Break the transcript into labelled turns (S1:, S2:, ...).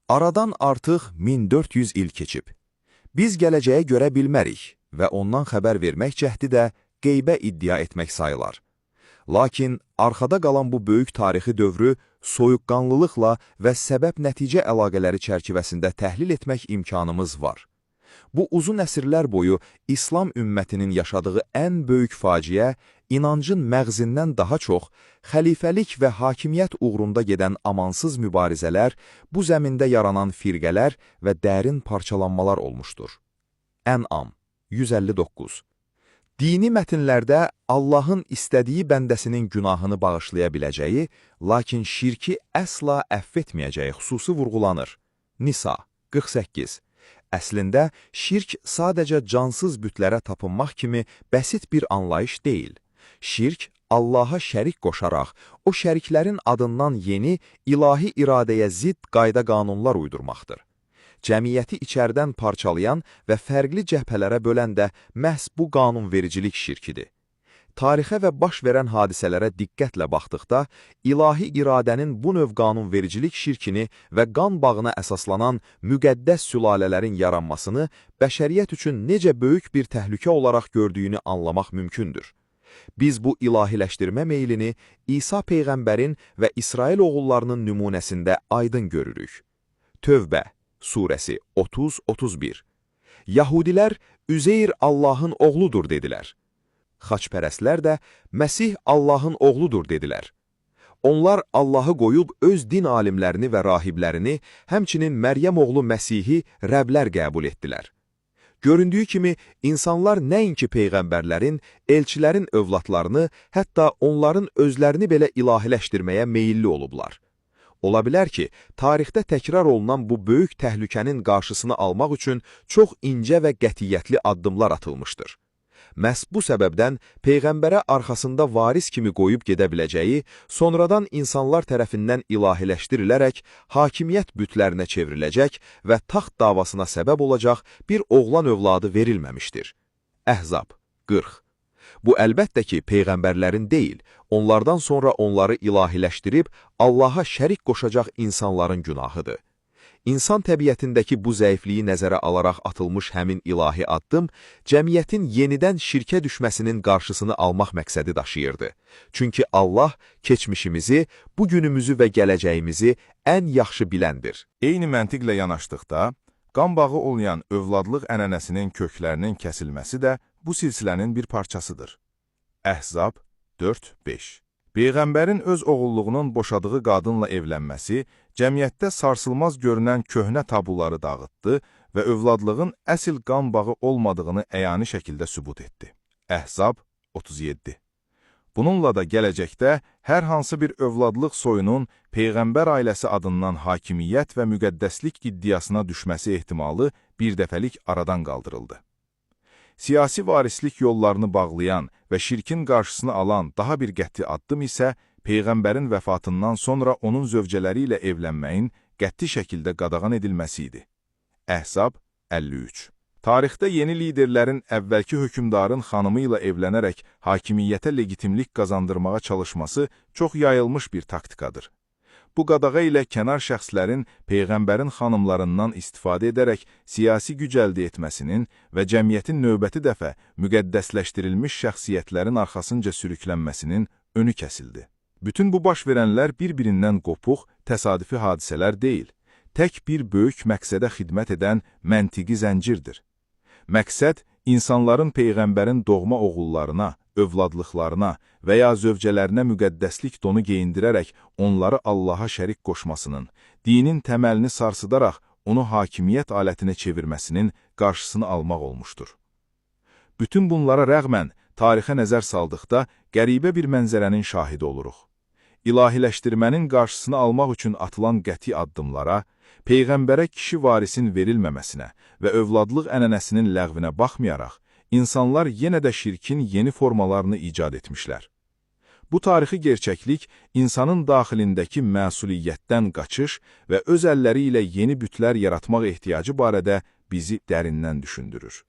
S1: Aradan artıq 1400 il keçib. Biz gələcəyə görə bilmərik və ondan xəbər vermək cəhdi də qeybə iddia etmək sayılar. Lakin arxada qalan bu böyük tarixi dövrü soyuqqanlılıqla və səbəb-nəticə əlaqələri çərçivəsində təhlil etmək imkanımız var. Bu uzun əsrlər boyu İslam ümmətinin yaşadığı ən böyük faciə, inancın məğzindən daha çox xəlifəlik və hakimiyyət uğrunda gedən amansız mübarizələr, bu zəmində yaranan firqələr və dərin parçalanmalar olmuşdur. Ən'am 159. Dini mətnlərdə Allahın istədiyi bəndəsinin günahını bağışlaya biləcəyi, lakin şirki əsla əff etməyəcəyi xüsusi vurğulanır. Nisa 48. Əslində, şirk sadəcə cansız bütlərə tapınmaq kimi bəsit bir anlayış deyil. Şirk, Allaha şərik qoşaraq, o şəriklərin adından yeni, ilahi iradəyə zidd qayda-qanunlar uydurmaqdır. Cəmiyyəti içərdən parçalayan və fərqli cəbhələrə bölən də məhz bu qanunvericilik şirkidir. Tarixə və baş verən hadisələrə diqqətlə baxdıqda, ilahi iradənin bu növ qanunvericilik şirkini və qan bağına əsaslanan müqəddəs sülalələrin yaranmasını bəşəriyyət üçün necə böyük bir təhlükə olaraq gördüyünü anlamaq mümkündür. Biz bu ilahiləşdirmə meylini İsa Peyğəmbərin və İsrail oğullarının nümunəsində aydın görürük. Tövbə surəsi 30-31. Yahudilər Üzeyr Allahın oğludur dedilər. Xaçpərəstlər də Məsih Allahın oğludur dedilər. Onlar Allahı qoyub öz din alimlərini və rahiblərini, həmçinin Məryəm oğlu Məsihi Rəblər qəbul etdilər. Göründüyü kimi, insanlar nəinki peyğəmbərlərin, elçilərin övladlarını, hətta onların özlərini belə ilahiləşdirməyə meyilli olublar. Ola bilər ki, tarixdə təkrar olunan bu böyük təhlükənin qarşısını almaq üçün çox incə və qətiyyətli addımlar atılmışdır. Məhz bu səbəbdən Peyğəmbərə arxasında varis kimi qoyub gedə biləcəyi, sonradan insanlar tərəfindən ilahiləşdirilərək, hakimiyyət bütlərinə çevriləcək və taxt davasına səbəb olacaq bir oğlan övladı verilməmişdir. Əhzab 40. Bu əlbəttə ki, Peyğəmbərlərin deyil, onlardan sonra onları ilahiləşdirib, Allaha şərik qoşacaq insanların günahıdır. İnsan təbiətindəki bu zəifliyi nəzərə alaraq atılmış həmin ilahi addım, cəmiyyətin yenidən şirkə düşməsinin qarşısını almaq məqsədi daşıyırdı. Çünki Allah keçmişimizi, bugünümüzü və gələcəyimizi ən yaxşı biləndir.
S2: Eyni məntiqlə yanaşdıqda, qan bağı olmayan övladlıq ənənəsinin köklərinin kəsilməsi də bu silsilənin bir parçasıdır. Əhzab 4-5. Peyğəmbərin öz oğulluğunun boşadığı qadınla evlənməsi, cəmiyyətdə sarsılmaz görünən köhnə tabuları dağıtdı və övladlığın əsl qan bağı olmadığını əyani şəkildə sübut etdi. Əhzab 37. Bununla da gələcəkdə hər hansı bir övladlıq soyunun Peyğəmbər ailəsi adından hakimiyyət və müqəddəslik iddiasına düşməsi ehtimalı bir dəfəlik aradan qaldırıldı. Siyasi varislik yollarını bağlayan və şirkin qarşısını alan daha bir qəti addım isə Peyğəmbərin vəfatından sonra onun zövcələri ilə evlənməyin qəti şəkildə qadağan edilməsi idi. Əhzab 53. Tarixdə yeni liderlərin əvvəlki hökümdarın xanımı ilə evlənərək hakimiyyətə legitimlik qazandırmağa çalışması çox yayılmış bir taktikadır. Bu qadağa ilə kənar şəxslərin Peyğəmbərin xanımlarından istifadə edərək siyasi güc əldə etməsinin və cəmiyyətin növbəti dəfə müqəddəsləşdirilmiş şəxsiyyətlərin arxasınca sürüklənməsinin önü kəsildi. Bütün bu baş verənlər bir-birindən qopuq, təsadüfi hadisələr deyil, tək bir böyük məqsədə xidmət edən məntiqi zəncirdir. Məqsəd, insanların Peyğəmbərin doğma oğullarına, övladlıqlarına və ya zövcələrinə müqəddəslik donu geyindirərək onları Allaha şərik qoşmasının, dinin təməlini sarsıdaraq onu hakimiyyət alətinə çevirməsinin qarşısını almaq olmuşdur. Bütün bunlara rəğmən tarixə nəzər saldıqda qəribə bir mənzərənin şahidi oluruq. İlahiləşdirmənin qarşısını almaq üçün atılan qəti addımlara, Peyğəmbərə kişi varisin verilməməsinə və övladlıq ənənəsinin ləğvinə baxmayaraq, İnsanlar yenə də şirkin yeni formalarını icad etmişlər. Bu tarixi gerçəklik, insanın daxilindəki məsuliyyətdən qaçış və öz əlləri ilə yeni bütlər yaratmaq ehtiyacı barədə bizi dərindən düşündürür.